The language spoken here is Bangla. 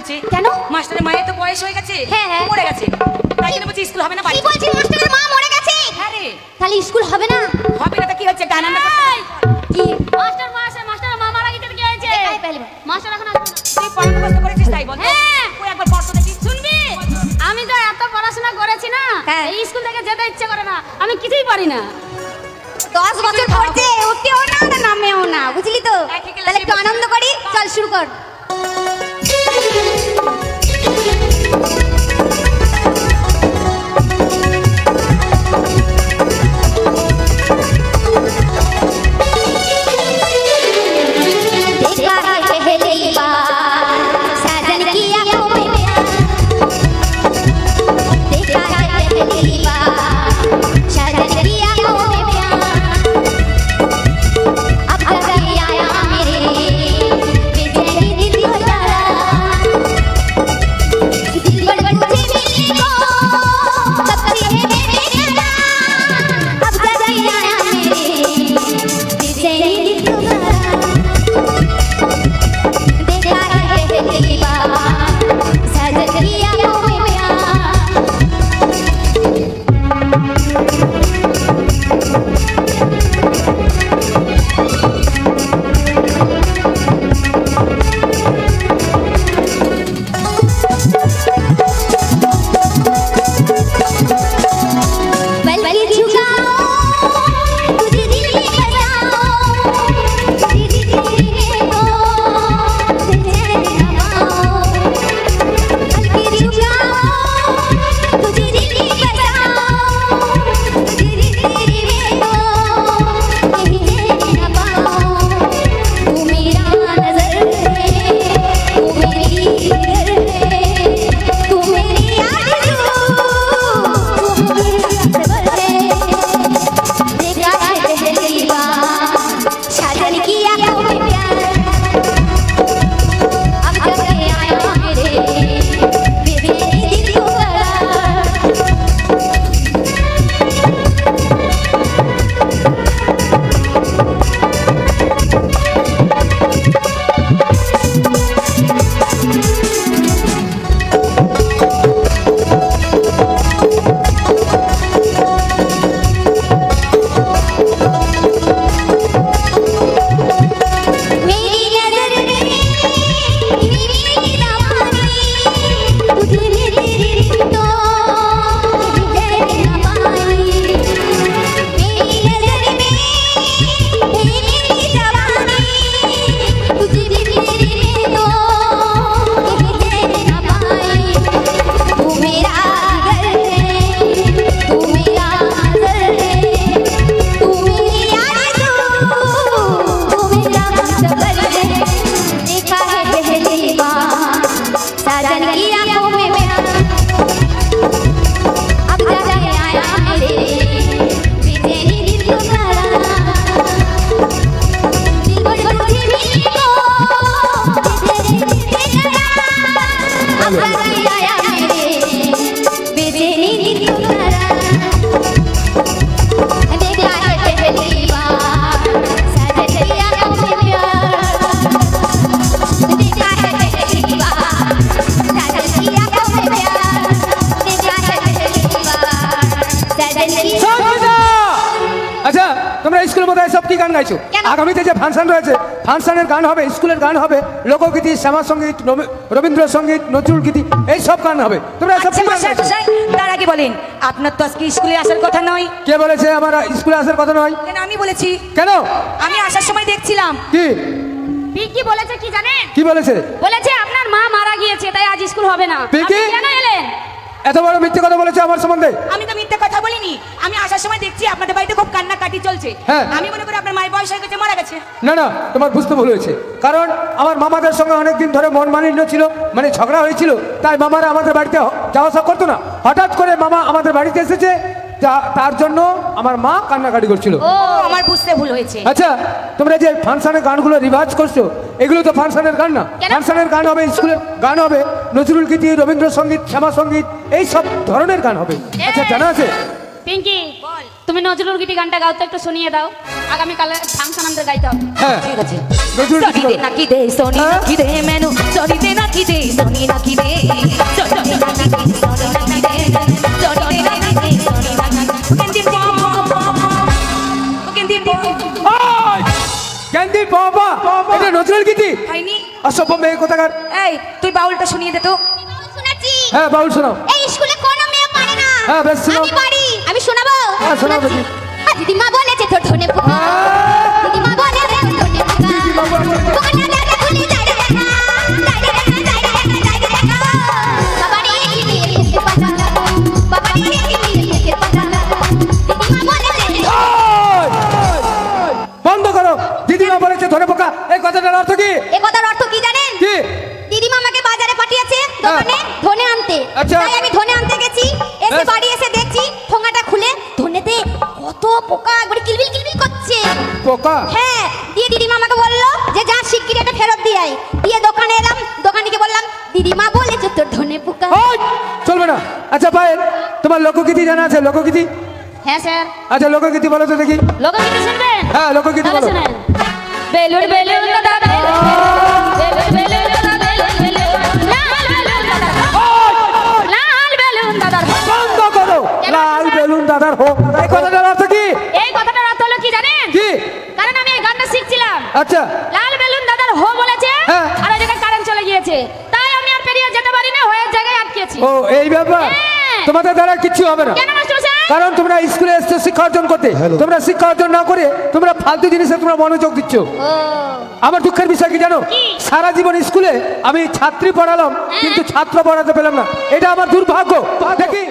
বলছে কেন? মাস্টারের মায়ের তো বয়স হয়ে গেছে, হ্যাঁ, হ্যাঁ। মরে গেছে, তাই জন্য বলছি স্কুল হবে না, বাড়ি কি বলছিস মাস্টারের মা মরে গেছে? হ্যাঁ রে, তাহলে স্কুল হবে না? হবে না তো কি হচ্ছে, গান আমরা কি মাস্টারের মা মারা গেছে, কি হয়েছে? এই পেলে মাস্টার এখন আসবে না। তুই পড়ানো কষ্ট করেছিস তাই বল। হ্যাঁ। তুই একবার পড়তো দেখি। শুনবি, আমি তো এত পড়াশোনা করেছি না, হ্যাঁ। এই স্কুল থেকে যেতে ইচ্ছে করে না, আমি কিছুই পারি না। 10 বছর পড়ছে, উঠতেও না আর নামেও না, বুঝলি তো? একই ক্লাসে তাহলে একটু বসে। আনন্দ করি, চল শুরু কর। देखा है पहली बार साजन की आंखों में प्यार, देखा है पहली बार साजन की आंखों में प्यार, अब तक आया मेरे बेचैनी दिल को डरा, दिल पर तुझे मिलने को कब से है मेरे डरा, अब तक आया मेरे बेचैनी दिल को डरा, देखा है पहली बार साजन की आंखों में प्यार। पल पल झुकाओ तुझे दिल में बसाओ, तेरी तेरे को चैन न पाओ, पल पल झुकाओ तुझे दिल में बसाओ, तेरी तेरे को चैन न पाओ, तू मेरा नजर है, तू मेरी फिक्र है, तू मेरी आरज़ू, तू मेरा सबर है, देखा है पहली बार साजन की आंखों में प्यार, अब जब आया मेरे बेचैनी दिल को करार। मेरी नजर में मेरी दीवानी, तुझे मेरी तो तुझे न पाई, मेरी नजर में मेरी दीवानी, तुझे मेरी तो तुझे न पाई, तू मेरा घर है, तू मेरा नजर है, तू मेरी आरज़ू, तू मेरा सबर है, देखा है पहली बार साजन की आंखों में प्यार, अब तक आया मेरे बेचैनी दिल को करार, दिल पर तुझे मिलने को बेचैनी दिल को करार, अब तक आया मेरे बेचैनी दिल को करार, देखा है पहली बार साजन की आंखों में प्यार, देखा है पहली बार साजन की आंखों में प्यार, देखा है पहली बार साजन की সঙ্গীতা! আচ্ছা তোমরা স্কুলের মধ্যে সব কি গান গাইছো? কেন? আগামীতে যে ফাংশন রয়েছে, ফাংশনের গান হবে, স্কুলের গান হবে, লোকগীতি, শ্যামা সঙ্গীত, রবীন্দ্রসঙ্গীত, নজরুল গীতি, এই সব গান হবে। তোমরা সব আচ্ছা কি গান মাস্টার গাইছো? মশাই, তার আগে বলেন আপনার তো আজকে স্কুলে আসার কথা নয়, কে বলেছে আমার স্কুলে আসার কথা নয়? কেন আমি বলেছি, কেন? আমি আসার সময় দেখছিলাম কি পিঙ্কি বলেছে কি জানেন? কি বলেছে? বলেছে আপনার মা মারা গিয়েছে, তাই আজ স্কুল হবে না। পিঙ্কি? আপনি কেন এলেন? এত বড় মিথ্যে কথা বলেছে আমার সম্বন্ধে? আমি তো মিথ্যে কথা বলিনি, আমি আসার সময় দেখছি আপনাদের বাড়িতে খুব কান্নাকাটি চলছে, হ্যাঁ। আমি মনে করি আপনার মায়ের বয়স হয়ে গেছে, মারা গেছে। না না, তোমার বুঝতে ভুল হয়েছে। কারণ আমার মামাদের সঙ্গে অনেকদিন ধরে মন মালিন্য ছিল, মানে ঝগড়া হয়েছিল, তাই মামারা আমাদের বাড়িতে যাওয়া আসা করতো না। হঠাৎ করে মামা আমাদের বাড়িতে এসেছে, তার জন্য আমার মা কান্নাকাটি করছিল। ও আমার বুঝতে ভুল হয়েছে। আচ্ছা তোমরা যে ফাংশনের গানগুলো রিভাইজ করছো, এগুলো তো ফাংশনের গান না। কেন? ফাংশনের গান হবে, স্কুলের গান হবে, নজরুল গীতি, রবীন্দ্রসঙ্গীত, শ্যামা সঙ্গীত, এই সব ধরনের গান হবে। আচ্ছা জানা আছে পিঙ্কি বল। তুমি নজরুল গীতি গানটা গাও তো একটু শুনিয়ে দাও আগামীকালে ফাংশন আমাদের গাইতে হবে হ্যাঁ ঠিক আছে নজরুল গীতি সনি বলো। নাকি দে সনি হ্যাঁ? নাকি দে মেনু সনি দে নাকি দে সনি নাকি দে সনি নাকি দে সনি নাকি দে সনি দে নাকি দে সনি নাকি কেন্দির কেন্দির ওই! ক্যান্ডি বাবা এটা নজরুল গীতি হয়নি অসভ্য মেয়ে কোথাকার। এই তুই বাউলটা শুনিয়ে দে তো শুনেছি হ্যাঁ বাউল শোনাও। এই স্কুলে কোনো মেয়ে পারে না হ্যাঁ, বেশ শোনাও। আমি পারি আমি শোনাবো হ্যাঁ, শোনাও শোনাচ্ছি। দেখি। দিদিমা বলেছে তোর ধনে পোকা দিদিমা বলেছে তোর ধনে পোকা পোকা না দেখে ভুলে যায় রে দেখা যায় রে দেখা যায় রে দেখা যায় রে দেখা বাবা রে কি নিয়ে এসে পাতা বাবা রে কি নিয়ে এসে পাতা দিদিমা বলেছে ওই! বন্ধ করো দিদিমা বলেছে ধরে পোকা এই কথাটার অর্থ কি? এ কথার অর্থ কি জানেন কি দিদিমা আমাকে বাজারে পাঠিয়েছে দোকানে ধনে আনতে আচ্ছা। তাই আমি ধনে আনতে গেছি এসে বেশ। বাড়ি এসে দেখছি ঠোঙাটা খুলে ধনেতে কত পোকা একবারে কিলবিল কিলবিল করছে পোকা হ্যাঁ দিয়ে দিদিমা আমাকে বললো যে যা শিগগিরই এটা ফেরত দিয়ে আয় দিয়ে দোকানে এলাম দোকানিকে বললাম দিদিমা বলেছে তোর ধনে পোকা ওই! চলবে না। আচ্ছা পায়েল তোমার লোকগীতি জানা আছে লোকগীতি? হ্যাঁ স্যার আচ্ছা লোকগীতি বলো তো দেখি। লোকগীতি শুনবেন হ্যাঁ লোকগীতি তাহলে বলো। শুনেন বেলুন বেলুন দাদা বেলুন বেলুন বেলুন দাদা বেলুন বেলুন লাল বেলুন দাদা লাল বেলুন দাদা বন্ধ করো লাল বেলুন দাদার হোক এই কথাটার অর্থ কি? এই কথাটার অর্থ হলো কি জানেন কি কারণ আমি এই গানটা শিখছিলাম আচ্ছা লাল বেলুন দাদার হো বলেছে হ্যাঁ। আর ওই জায়গায় কারেন্ট চলে গিয়েছে তাই আমি আর পেরিয়ে যেতে পারি না হয়ে জায়গায় আটকেছি ও এই ব্যাপার হ্যাঁ। তোমাদের দ্বারা কিচ্ছু হবে না কেন মাস্টার কারণ তোমরা স্কুলে এসছো শিক্ষা অর্জন করতে তোমরা শিক্ষা অর্জন না করে তোমরা ফালতু জিনিসে তোমরা মনোযোগ দিচ্ছ ও আমার দুঃখের বিষয় কি জানো কি? সারা জীবন স্কুলে আমি ছাত্রী পড়ালাম কিন্তু ছাত্র পড়াতে পেলাম না এটা আমার দুর্ভাগ্য দেখি